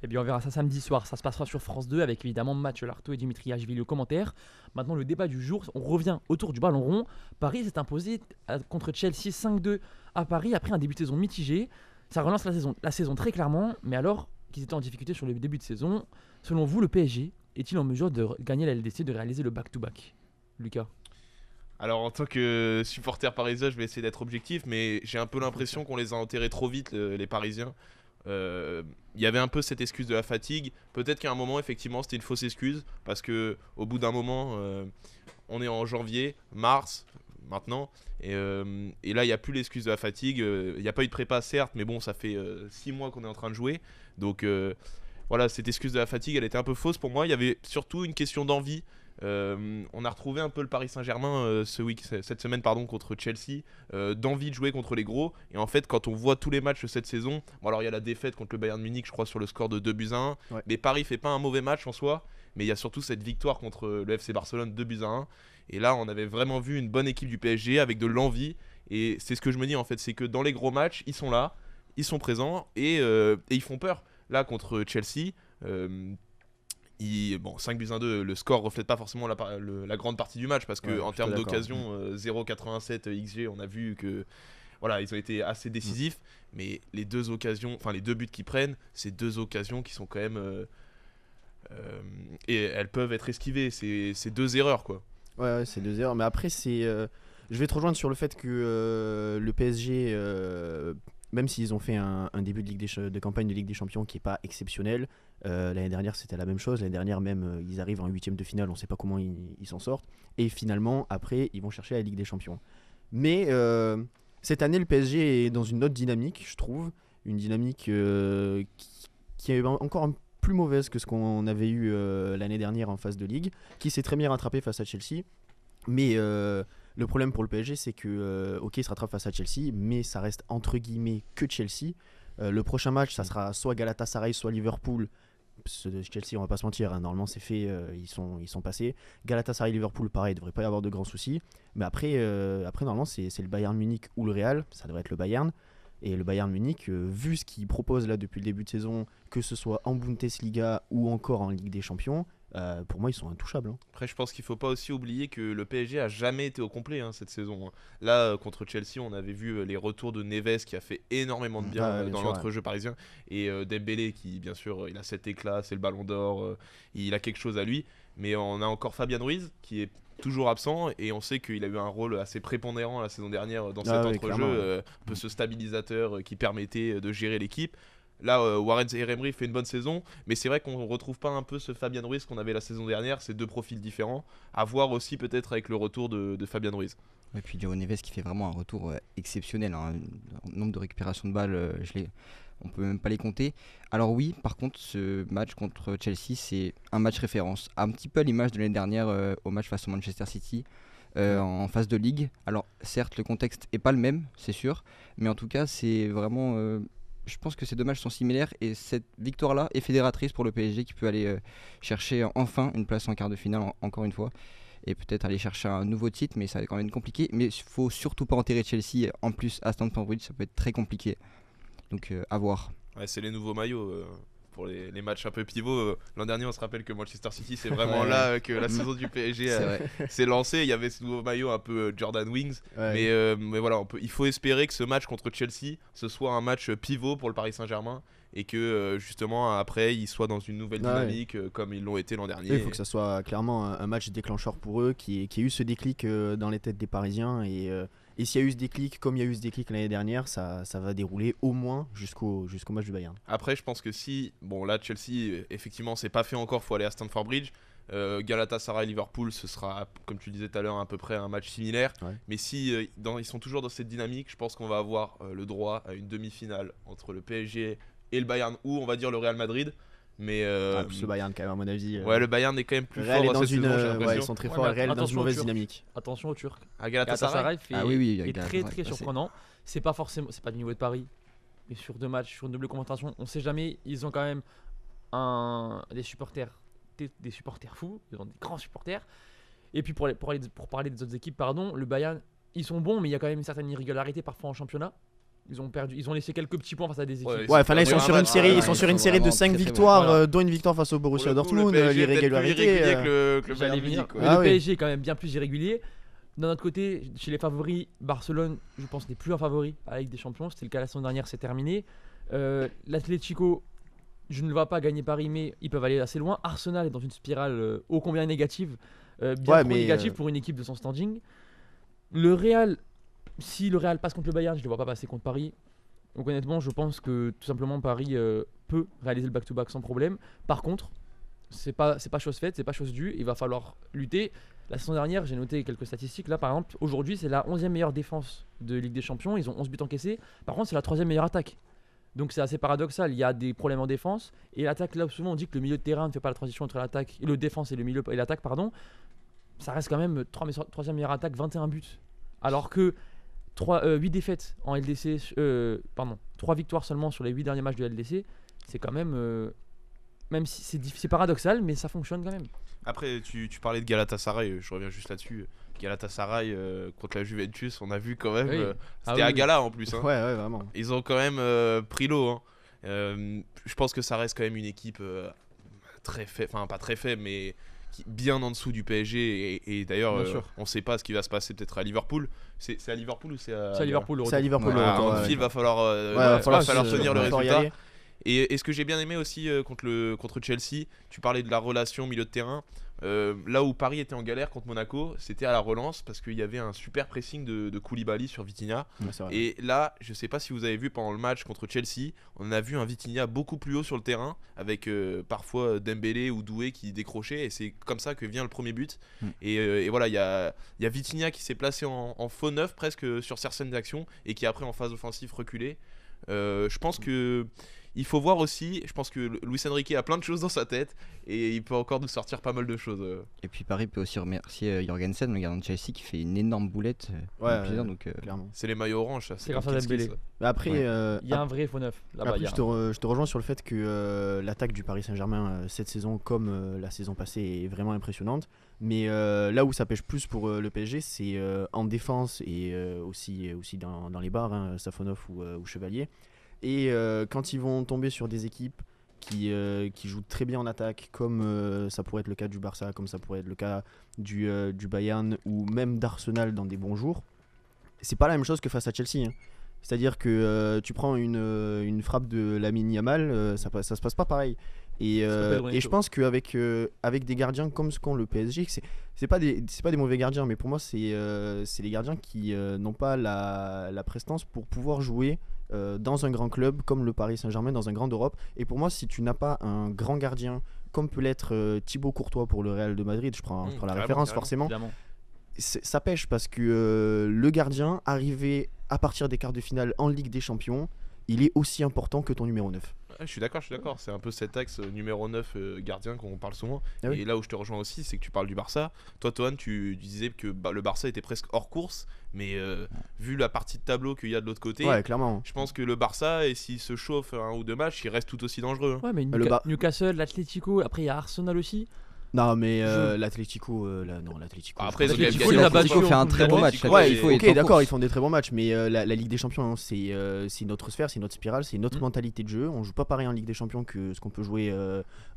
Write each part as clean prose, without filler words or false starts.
Eh bien, on verra ça samedi soir. Ça se passera sur France 2 avec évidemment Mathieu Lartaud et Dimitri Ashvili au commentaire. Maintenant, le débat du jour, on revient autour du ballon rond. Paris s'est imposé contre Chelsea 5-2 à Paris après un début de saison mitigé. Ça relance la saison très clairement, mais alors qu'ils étaient en difficulté sur le début de saison, selon vous, le PSG est-il en mesure de gagner la LDC, de réaliser le back-to-back? Lucas? Alors en tant que supporter parisien, je vais essayer d'être objectif, mais j'ai un peu l'impression qu'on les a enterrés trop vite, les Parisiens. Il y avait un peu cette excuse de la fatigue. Peut-être qu'à un moment, effectivement, c'était une fausse excuse, parce que au bout d'un moment, on est en janvier, mars, maintenant, et là, il n'y a plus l'excuse de la fatigue. Il n'y a pas eu de prépa, certes, mais bon, ça fait 6 mois qu'on est en train de jouer. Donc voilà, cette excuse de la fatigue, elle était un peu fausse pour moi. Il y avait surtout une question d'envie. On a retrouvé un peu le Paris Saint-Germain cette semaine contre Chelsea, d'envie de jouer contre les gros. Et en fait, quand on voit tous les matchs de cette saison, bon, alors il y a la défaite contre le Bayern Munich, je crois, sur le score de 2-1. Ouais. Mais Paris fait pas un mauvais match en soi, mais il y a surtout cette victoire contre le FC Barcelone 2-1. Et là, on avait vraiment vu une bonne équipe du PSG avec de l'envie. Et c'est ce que je me dis en fait, c'est que dans les gros matchs, ils sont là, ils sont présents et ils font peur. Là, contre Chelsea. Bon, 5-2, le score reflète pas forcément la grande partie du match parce que Ouais, en plutôt termes d'accord. d'occasion, 0,87 XG, on a vu que voilà, ils ont été assez décisifs, mais les deux occasions, enfin les deux buts qu'ils prennent, c'est deux occasions qui sont quand même et elles peuvent être esquivées, c'est deux erreurs quoi. Ouais, c'est 2 heures. Mais après, je vais te rejoindre sur le fait que le PSG, même s'ils ont fait un début de campagne de Ligue des Champions qui n'est pas exceptionnel, l'année dernière c'était la même chose. L'année dernière même, ils arrivent en huitième de finale, on ne sait pas comment ils s'en sortent. Et finalement, après, ils vont chercher la Ligue des Champions. Mais cette année, le PSG est dans une autre dynamique, je trouve. Une dynamique qui est encore plus mauvaise que ce qu'on avait eu l'année dernière en phase de Ligue, qui s'est très bien rattrapé face à Chelsea. Mais le problème pour le PSG, c'est que, ok, il se rattrape face à Chelsea, mais ça reste entre guillemets que Chelsea. Le prochain match, ça sera soit Galatasaray, soit Liverpool. Chelsea, on va pas se mentir, hein, normalement c'est fait, ils sont passés. Galatasaray, Liverpool, pareil, il devrait pas y avoir de grands soucis. Mais après normalement, c'est le Bayern Munich ou le Real, ça devrait être le Bayern. Et le Bayern Munich, vu ce qu'il propose là depuis le début de saison, que ce soit en Bundesliga ou encore en Ligue des Champions, pour moi ils sont intouchables, hein. Après, je pense qu'il faut pas aussi oublier que le PSG a jamais été au complet cette saison, hein. Là, contre Chelsea, on avait vu les retours de Neves qui a fait énormément de bien Bien dans sûr, l'entrejeu parisien et Dembélé qui, bien sûr, il a cet éclat, c'est le Ballon d'Or, il a quelque chose à lui. Mais on a encore Fabien Ruiz qui est toujours absent et on sait qu'il a eu un rôle assez prépondérant la saison dernière dans cet Ouais, entrejeu, clairement, ouais. un peu ce stabilisateur qui permettait de gérer l'équipe. Là, Warren Zaïre-Emery fait une bonne saison, mais c'est vrai qu'on ne retrouve pas un peu ce Fabien Ruiz qu'on avait la saison dernière, ces deux profils différents. À voir aussi peut-être avec le retour de Fabien Ruiz. Et puis Joao Neves qui fait vraiment un retour exceptionnel, hein. Le nombre de récupérations de balles, on peut même pas les compter. Alors oui, par contre, ce match contre Chelsea, c'est un match référence. Un petit peu à l'image de l'année dernière au match face au Manchester City en phase de Ligue. Alors certes, le contexte est pas le même, c'est sûr, mais en tout cas, c'est vraiment... je pense que ces deux matchs sont similaires et cette victoire-là est fédératrice pour le PSG qui peut aller chercher enfin une place en quart de finale, encore une fois. Et peut-être aller chercher un nouveau titre, mais ça va quand même être compliqué. Mais il faut surtout pas enterrer Chelsea. En plus, à Stamford Bridge, ça peut être très compliqué. Donc, à voir. Ouais, c'est les nouveaux maillots pour les matchs un peu pivots. L'an dernier, on se rappelle que Manchester City, c'est vraiment Ouais. là que la saison du PSG C'est vrai. s'est lancée. Il y avait ce nouveau maillot un peu Jordan Wings. Ouais. Mais voilà, il faut espérer que ce match contre Chelsea, ce soit un match pivot pour le Paris Saint-Germain et que justement après, ils soient dans une nouvelle Ouais. dynamique comme ils l'ont été l'an dernier. Il faut que ça soit clairement un match déclencheur pour eux, qui ait eu ce déclic dans les têtes des Parisiens. Et s'il y a eu ce déclic, comme il y a eu ce déclic l'année dernière, ça va dérouler au moins jusqu'au match du Bayern. Après, je pense que si, bon là, Chelsea, effectivement, c'est pas fait encore, faut aller à Stamford Bridge. Galatasaray-Liverpool, ce sera, comme tu disais tout à l'heure, à peu près un match similaire. Ouais. Mais si ils sont toujours dans cette dynamique, je pense qu'on va avoir le droit à une demi-finale entre le PSG et le Bayern, ou on va dire le Real Madrid. Mais Plus le Bayern, quand même, à mon avis. ouais, le Bayern est quand même plus Real est fort dans cette une, saison, j'ai ouais, l'impression. ils sont très Ouais, forts. mais Le Real est dans une attention aux mauvaise Turcs. dynamique. Attention aux Turcs. À Galatasaray. Galatasaray Ah oui, oui, est très Galatasaray, très passé. surprenant. C'est pas forcément, c'est pas du niveau de Paris, mais sur deux matchs, sur une double confrontation, on sait jamais. Ils ont quand même des supporters, des supporters fous. Ils ont des grands supporters. Et puis pour parler des autres équipes, pardon, le Bayern, ils sont bons, mais il y a quand même une certaine irrégularité parfois en championnat. ils ont laissé quelques petits points face à des équipes. Ouais, enfin là ils sont sur une série, ils sont sur une série de vraiment 5 très, très victoires, bons. Voilà. dont une victoire face au Borussia Pour le coup, Dortmund, le PSG est peut-être plus l'irrégularité. irrégulier que le J'allais Bayern venir. Munich, quoi. Mais Ah le oui. PSG est quand même bien plus irrégulier. D'un autre côté, chez les favoris, Barcelone, je pense, n'est plus un favori à la Ligue des Champions. C'était le cas la saison dernière, c'est terminé. L'Atlético, je ne le vois pas gagner Paris, mais ils peuvent aller assez loin. Arsenal est dans une spirale ô combien négative, bien Ouais, trop mais, négative pour une équipe de son standing. Le Real, si le Real passe contre le Bayern, je ne le vois pas passer contre Paris. Donc honnêtement, je pense que tout simplement Paris peut réaliser le back-to-back sans problème. Par contre, c'est pas chose faite, c'est pas chose due. Il va falloir lutter. La saison dernière, j'ai noté quelques statistiques. Là, par exemple, aujourd'hui, c'est la 11e meilleure défense de Ligue des Champions. Ils ont 11 buts encaissés. Par contre, c'est la 3e meilleure attaque. Donc c'est assez paradoxal. Il y a des problèmes en défense. Et l'attaque, là, souvent, on dit que le milieu de terrain ne fait pas la transition entre l'attaque et le défense et le milieu et l'attaque, pardon. Ça reste quand même 3e meilleure attaque, 21 buts. Alors que 8 défaites en LDC, 3 victoires seulement sur les 8 derniers matchs de LDC, c'est quand même. Même si c'est paradoxal, mais ça fonctionne quand même. Après, tu parlais de Galatasaray, je reviens juste là-dessus. Galatasaray contre la Juventus, on a vu quand même. Oui. C'était Ah à oui. Gala en plus. Hein. Ouais, vraiment. Ils ont quand même pris l'eau. Hein. Je pense que ça reste quand même une équipe très faible, enfin pas très faible, mais bien en dessous du PSG. Et d'ailleurs, Bien sûr. on ne sait pas ce qui va se passer peut-être à Liverpool. C'est à Liverpool ou c'est à C'est à Liverpool. le C'est à retour. Liverpool. Ouais, le retour, En ouais. fil, va falloir, Va falloir tenir le va falloir y résultat. aller. Et ce que j'ai bien aimé aussi contre Chelsea, tu parlais de la relation milieu de terrain. Là où Paris était en galère contre Monaco, c'était à la relance parce qu'il y avait un super pressing de Koulibaly sur Vitinha. Ouais, c'est vrai. Et là, je sais pas si vous avez vu pendant le match contre Chelsea, on a vu un Vitinha beaucoup plus haut sur le terrain avec parfois Dembélé ou Doué qui décrochaient et c'est comme ça que vient le premier but. Et voilà, il y a Vitinha qui s'est placé en faux neuf presque sur certaines actions et qui après en phase offensive reculé. Je pense que il faut voir aussi, je pense que Luis Enrique a plein de choses dans sa tête et il peut encore nous sortir pas mal de choses. Et puis Paris peut aussi remercier Jorgensen, le gardien de Chelsea, qui fait une énorme boulette. Ouais, depuis donc, clairement. C'est les maillots oranges, ça. C'est grâce comme à Kinski, Dembélé. ça. Mais après, Ouais. Il y a un vrai faux neuf. Là-bas, après il y a je te rejoins sur le fait que l'attaque du Paris Saint-Germain cette saison, comme la saison passée, est vraiment impressionnante. Mais là où ça pêche plus pour le PSG, c'est en défense et aussi dans les bars, hein, Safonov ou Chevalier. Et quand ils vont tomber sur des équipes qui jouent très bien en attaque, comme ça pourrait être le cas du Barça, comme ça pourrait être le cas du Bayern ou même d'Arsenal dans des bons jours, c'est pas la même chose que face à Chelsea. Hein. C'est-à-dire que tu prends une frappe de Lamine Yamal, ça se passe pas pareil. Et je pense qu'avec avec des gardiens comme ce qu'ont le PSG, c'est pas des mauvais gardiens, mais pour moi c'est les gardiens qui n'ont pas la prestance pour pouvoir jouer dans un grand club comme le Paris Saint-Germain, dans un grand Europe. Et pour moi, si tu n'as pas un grand gardien comme peut l'être Thibaut Courtois pour le Real de Madrid, je prends la carrément, référence carrément. forcément, évidemment. ça pêche parce que le gardien arrivé à partir des quarts de finale en Ligue des Champions, il est aussi important que ton numéro 9. Ouais, je suis d'accord. C'est un peu cet axe numéro 9 gardien qu'on parle souvent. Ah oui. Et là où je te rejoins aussi, c'est que tu parles du Barça. Toi, Tohan, tu disais que le Barça était presque hors course, mais vu la partie de tableau qu'il y a de l'autre côté, Ouais, clairement. je pense que le Barça, et s'il se chauffe un ou deux matchs, il reste tout aussi dangereux. Hein. Ouais, mais Newcastle, l'Atlético, après il y a Arsenal aussi. Non, mais l'Atlético, l'Atlético. Après, ils ont L'Atlético, gagné il a l'Atlético battu fait en un Coupe très bon d'Europe. match. Ouais, l'Atlético est ok, en d'accord, course. ils font des très bons matchs, mais la Ligue des Champions, hein, c'est notre sphère, c'est notre spirale, c'est notre mentalité de jeu. On joue pas pareil en Ligue des Champions que ce qu'on peut jouer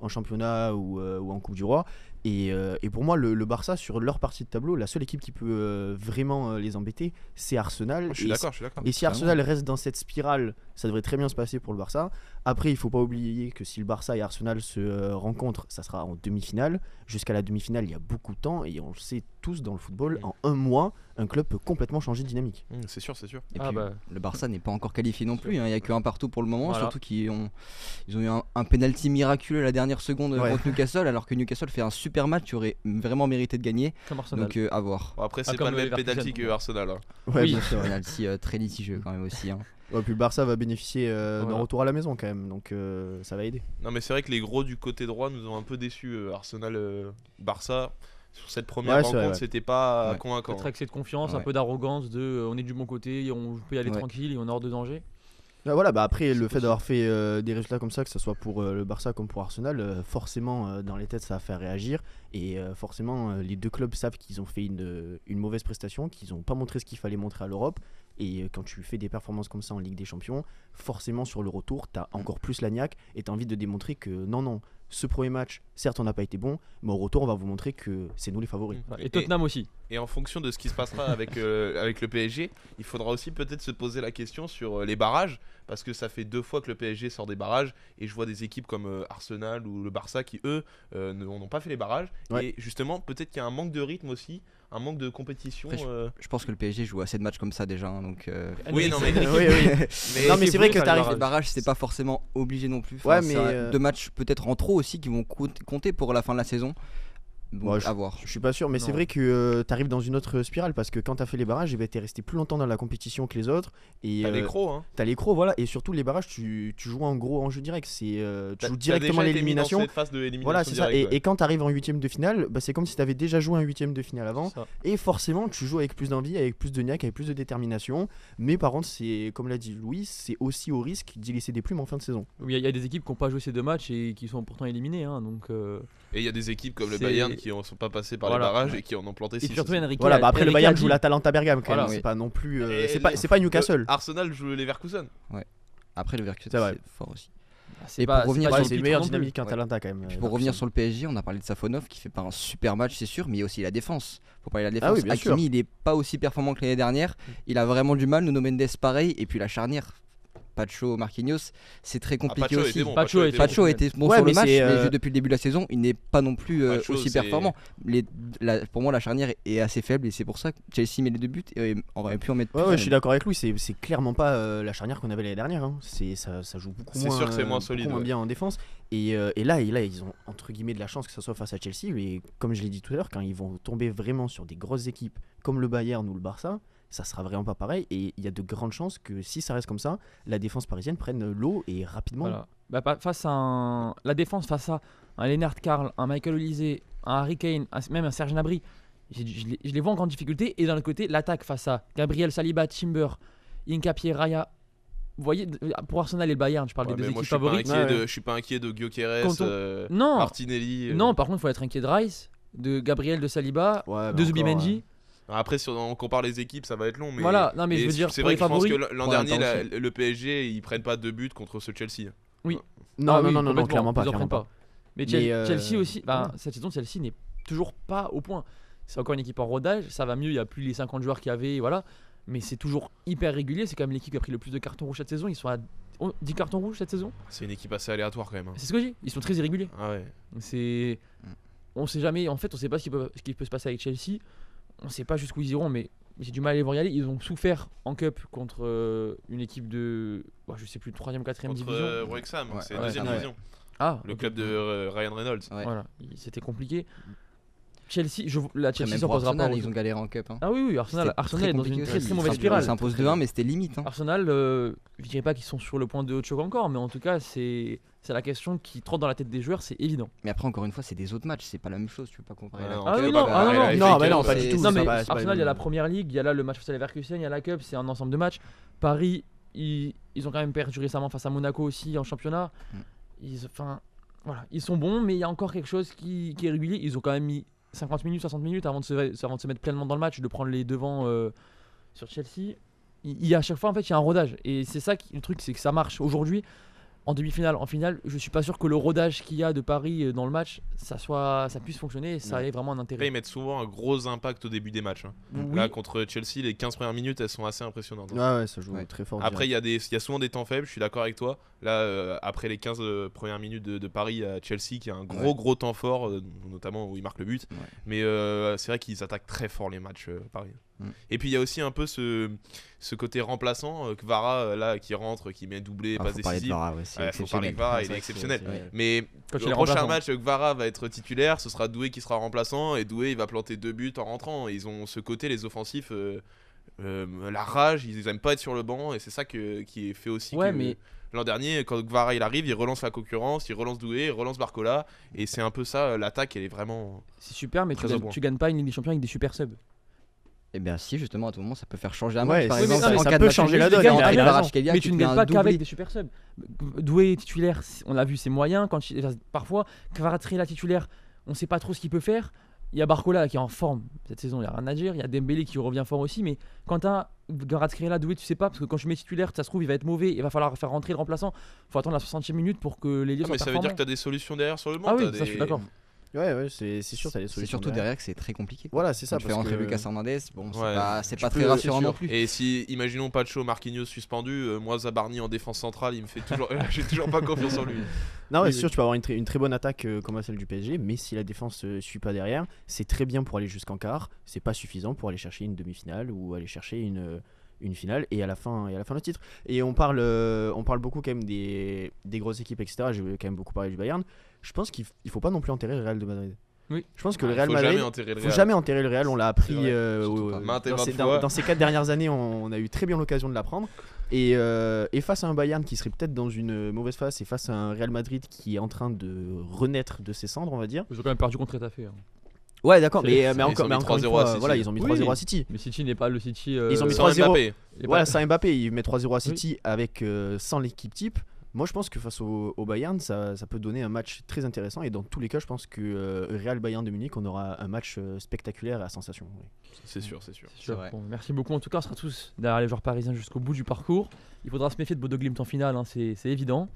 en championnat ou en Coupe du Roi. Et pour moi, le Barça, sur leur partie de tableau, la seule équipe qui peut vraiment les embêter, c'est Arsenal. Je suis d'accord. Et si Arsenal reste dans cette spirale, ça devrait très bien se passer pour le Barça. Après, il faut pas oublier que si le Barça et Arsenal se rencontrent, ça sera en demi-finale. Jusqu'à la demi-finale, il y a beaucoup de temps et on le sait tous dans le football, en un mois, un club peut complètement changer de dynamique. C'est sûr. Et Ah puis, bah. le Barça n'est pas encore qualifié non plus, hein. Il n'y a qu'un partout pour le moment, Voilà. surtout qu'ils ont eu un penalty miraculeux à la dernière seconde Ouais. contre Newcastle, alors que Newcastle fait un super match, qui aurait vraiment mérité de gagner, Comme Arsenal. donc à voir. Bon, après, c'est comme pas le même Leverkusen. penalty que Arsenal. Hein. Ouais, Oui. bien sûr. Penalty très litigieux quand même aussi, hein. Ouais, puis le Barça va bénéficier d'un Voilà. retour à la maison quand même, donc ça va aider. Non, mais c'est vrai que les gros du côté droit nous ont un peu déçus. Arsenal, Barça, sur cette première Ouais, c'est rencontre, vrai, ouais. c'était pas Ouais. convaincant. Peut-être excès de confiance, un Ouais. peu d'arrogance, on est du bon côté, on peut y aller Ouais. tranquille et on est hors de danger. Voilà, bah après, le fait possible. d'avoir fait des résultats comme ça, que ce soit pour le Barça comme pour Arsenal, forcément dans les têtes ça va faire réagir. Et forcément, les deux clubs savent qu'ils ont fait une mauvaise prestation, qu'ils n'ont pas montré ce qu'il fallait montrer à l'Europe. Et quand tu fais des performances comme ça en Ligue des Champions, forcément sur le retour, tu as encore plus la niaque et tu as envie de démontrer que non, ce premier match, certes on n'a pas été bon, mais au retour on va vous montrer que c'est nous les favoris. Et Tottenham aussi. Et en fonction de ce qui se passera avec le PSG, il faudra aussi peut-être se poser la question sur les barrages, parce que ça fait 2 fois que le PSG sort des barrages, et je vois des équipes comme Arsenal ou le Barça qui, eux, n'ont pas fait les barrages. Ouais. Et justement, peut-être qu'il y a un manque de rythme aussi, un manque de compétition. Après, je pense que le PSG joue assez de matchs comme ça déjà, hein, donc Oui, non, mais- Oui. Mais Non, mais c'est vrai que faire les t'arrives. les barrages c'est pas forcément obligé non plus. Ouais, Enfin, mais, c'est 2 matchs peut-être en trop aussi qui vont compter pour la fin de la saison. Donc, Moi, à voir. Je suis pas sûr, mais c'est Non. vrai que tu arrives dans une autre spirale parce que quand tu as fait les barrages, tu es resté plus longtemps dans la compétition que les autres. Et t'as les crocs, hein. t'as les crocs, voilà. Et surtout, les barrages, tu joues en gros en jeu direct. Tu T'as- joues t'as directement déjà été mis dans l'élimination. cette phase de élimination Voilà, c'est ça. directe, ouais. Et quand tu arrives en huitième de finale, bah, c'est comme si tu avais déjà joué un huitième de finale avant. Ça. Et forcément, tu joues avec plus d'envie, avec plus de niaque, avec plus de détermination. Mais par contre, c'est comme l'a dit Louis, c'est aussi au risque d'y laisser des plumes en fin de saison. Il y a des équipes qui n'ont pas joué ces 2 matchs et qui sont pourtant éliminées. Hein, donc, Et il y a des équipes comme le C'est- Bayern qui ne sont pas passées par Voilà. les barrages et qui en ont planté et 6. surtout, Enrique. Voilà, bah après le Enrique Bayern a joue dit- l'Atalanta Bergame quand Voilà, même. oui. C'est pas non plus. Et C'est pas Newcastle. Arsenal joue les Leverkusen. Après le Leverkusen C'est vrai. c'est fort aussi. C'est Et pas- pour revenir pas Ouais, sur c'est le une meilleure non plus. dynamique qu'Atalanta quand même. Puis pour revenir sur le PSG, on a parlé de Safonov qui fait pas un super match, c'est sûr, mais il y a aussi la défense. Faut parler de la Ah défense. oui, bien sûr. Hakimi, il est pas aussi performant que l'année dernière. Il a vraiment du mal. Nuno Mendes, pareil. Et puis la charnière, Pacho, Marquinhos, c'est très compliqué Pacho aussi. était bon. Pacho était Pacho bon. était bon Ouais, sur mais le match, c'est, mais depuis le début de la saison, il n'est pas non plus Pacho, aussi c'est- performant. Pour moi, la charnière est assez faible et c'est pour ça que Chelsea met les 2 buts et on aurait pu en mettre plus. Ouais, je suis d'accord avec lui, c'est clairement pas la charnière qu'on avait l'année dernière. Hein. Ça joue beaucoup C'est moins, sûr que c'est moins beaucoup solide, moins ouais. bien en défense. Et là, ils ont entre guillemets de la chance que ça soit face à Chelsea. Et comme je l'ai dit tout à l'heure, quand ils vont tomber vraiment sur des grosses équipes comme le Bayern ou le Barça, ça sera vraiment pas pareil. Et il y a de grandes chances que si ça reste comme ça, la défense parisienne prenne l'eau et rapidement. Voilà. Bah, face à la défense, face à un Lennart Karl, un Michael Olise, un Harry Kane, même un Serge Gnabry, je les vois en grande difficulté. Et d'un autre côté, l'attaque face à Gabriel Saliba, Timber, Hincapié, Raya. Vous voyez, pour Arsenal et le Bayern, je parle Ouais, des mais 2 moi, équipes favorites. je suis pas inquiet de Gyökeres, Quand Non, Martinelli. non, par contre, il faut être inquiet de Rice, de Gabriel de Saliba, Ouais, de mais Zubimendi. Après, si on compare les équipes, ça va être long. Mais Voilà, non, mais je veux dire, c'est pour vrai les que je pense favoris. que l'an pour dernier, l'intention. le PSG, ils prennent pas 2 buts contre ce Chelsea. Non, Ah non, oui, non, non, complètement, clairement pas. ils en Clairement prennent pas. Mais Mais, Chelsea aussi, bah, ouais. cette saison, Chelsea n'est toujours pas au point. C'est encore une équipe en rodage, ça va mieux, il n'y a plus les 50 joueurs qu'il y avait, voilà. Mais c'est toujours hyper régulier, c'est quand même l'équipe qui a pris le plus de cartons rouges cette saison. Ils sont à 10 cartons rouges cette saison. C'est une équipe assez aléatoire quand même. Hein. C'est ce que je dis, ils sont très irréguliers. Ah ouais. C'est... On sait jamais, en fait, on sait pas ce qui peut se passer avec Chelsea. On sait pas jusqu'où ils iront, mais j'ai du mal à les voir y aller. Ils ont souffert en Cup contre une équipe de, je sais plus, 3ème ou 4ème Contre division. Wrexham, Ouais, c'est ouais, 2ème ouais. division. Ah, Le ok. club de Ryan Reynolds. Ouais. Voilà, c'était compliqué. Chelsea, la Après, Chelsea même s'en pour posera pas. Arsenal, ils ont galéré en cup. Hein. Ah oui, oui, Arsenal C'était est dans compliqué une aussi. très très Ils mauvaise s'impos- spirale. Ils s'imposent 2-1, mais c'était limite. Hein. Arsenal, je dirais pas qu'ils sont sur le point de haut de choc encore, mais en tout cas, c'est la question qui trotte dans la tête des joueurs, c'est évident. Mais après, encore une fois, c'est des autres matchs, c'est pas la même chose. Tu peux pas comparer. Ouais, la non, Ah tu oui, peux non, pas ah non, comparer non. la Non, FA mais non, Cup, pas du c'est- tout. Non, c'est mais pas- c'est pas Arsenal, il y a une- la première ligue, il y a là le match face à Leverkusen, il y a la Cup, c'est un ensemble de matchs. Paris, ils ont quand même perdu récemment face à Monaco aussi en championnat. Voilà, ils sont bons, mais il y a encore quelque chose qui est régulier. Ils ont quand même mis 50 minutes, 60 minutes avant de se mettre pleinement dans le match, de prendre les devants sur Chelsea. Il y a à chaque fois, en fait, il y a un rodage. Et c'est ça, le truc, c'est que ça marche. Aujourd'hui, en demi-finale, en finale, je suis pas sûr que le rodage qu'il y a de Paris dans le match, ça puisse fonctionner et ça ait vraiment un Après, intérêt. ils mettent souvent un gros impact au début des matchs. Hein. Oui. Là, contre Chelsea, les 15 premières minutes, elles sont assez impressionnantes. Ouais, ça joue Ouais. très fort. Après, il y a souvent des temps faibles, je suis d'accord avec toi. Là, après les 15 premières minutes de Paris à Chelsea, qui a un gros temps fort, notamment où il marque le but. Ouais. Mais c'est vrai qu'ils attaquent très fort les matchs, Paris. Et puis il y a aussi un peu ce côté remplaçant, Kvara, là, qui rentre, qui met doublé, passe Faut parler de décisive. Vara, ouais, c'est Ouais, faut parler exceptionnel. de Kvara, il C'est est vrai que exceptionnel. c'est- Mais Quand il le est prochain remplaçant. match, Kvara va être titulaire, ce sera Doué qui sera remplaçant, et Doué il va planter 2 buts en rentrant. Ils ont ce côté, les offensifs, la rage, ils aiment pas être sur le banc, et c'est ça qui est fait aussi Ouais, que mais- l'an dernier, quand Kvara il arrive, il relance la concurrence, il relance Doué, il relance Barcola, et c'est un peu ça, l'attaque elle est vraiment... C'est super, mais Très au point. tu gagnes pas une Ligue des Champions avec des super subs. Et bien si, justement, à tout moment, ça peut faire changer un Ouais, match. Par oui, mais exemple, ça- en ça cas de peut match changer nul, la tu donne, gagnes il a avec raison. Kvaratskhelia, Mais tu tu ne te fais gagnes un pas qu'avec doublé. des super subs. Doué titulaire, on l'a vu, c'est moyen. Parfois, Kvaratskhelia titulaire, on sait pas trop ce qu'il peut faire. il y a Barcola qui est en forme cette saison, il n'y a rien à dire. Il y a Dembélé qui revient fort aussi. Mais quand tu as Kvaratskhelia doué, tu sais pas. Parce que quand je mets titulaire, ça se trouve, il va être mauvais. Il va falloir faire rentrer le remplaçant. Il faut attendre la 60e minute pour que les lieux Ah, soient mais ça veut performants. dire que tu as des solutions derrière sur le banc. Ah oui, t'as ça je suis des- d'accord. Ouais, c'est sûr, t'as des C'est solutions. surtout derrière que c'est très compliqué. Voilà, c'est ça. Quand tu fais parce rentrer que- Lucas Hernandez, bon, Ouais. c'est Tu pas peux- très rassurant c'est non sûr. plus. Et si, imaginons Pacho, Marquinhos suspendu, moi Zabarni en défense centrale, il me fait toujours. J'ai toujours pas confiance en lui. Non, ouais, Oui, c'est sûr, tu peux avoir une très bonne attaque comme celle du PSG, mais si la défense suit pas derrière, c'est très bien pour aller jusqu'en quart, c'est pas suffisant pour aller chercher une demi-finale ou aller chercher une finale et à la fin le titre. Et on parle beaucoup quand même des grosses équipes, etc. J'ai quand même beaucoup parlé du Bayern. Je pense qu'il faut pas non plus enterrer le Real de Madrid. Oui. Je pense que le Il Real faut Madrid. jamais enterrer le Faut Real. jamais enterrer le Real, on l'a appris C'est vrai, surtout pas. Maintes et dans, maintes ces, fois. dans ces 4 dernières années, on a eu très bien l'occasion de l'apprendre. Et face à un Bayern qui serait peut-être dans une mauvaise phase et face à un Real Madrid qui est en train de renaître de ses cendres, on va dire. Ils ont quand même perdu contre Etafé. Hein. Ouais, d'accord, mais Ils encore ont mis une 3-0 fois, à City. voilà, ils ont mis Oui. 3-0 à City. Mais City n'est pas le City. Ils ont mis Sans 3-0. Mbappé. il est Voilà, pas- sans Mbappé, il met 3-0 à City avec sans l'équipe type. Moi, je pense que face au Bayern, ça peut donner un match très intéressant. Et dans tous les cas, je pense que Real Bayern de Munich, on aura un match spectaculaire et à sensation. Oui. C'est sûr, c'est sûr. C'est sûr. vrai. Bon, merci beaucoup. En tout cas, on sera tous derrière les joueurs parisiens jusqu'au bout du parcours. Il faudra se méfier de Bodo Glimt en finale, hein, c'est évident.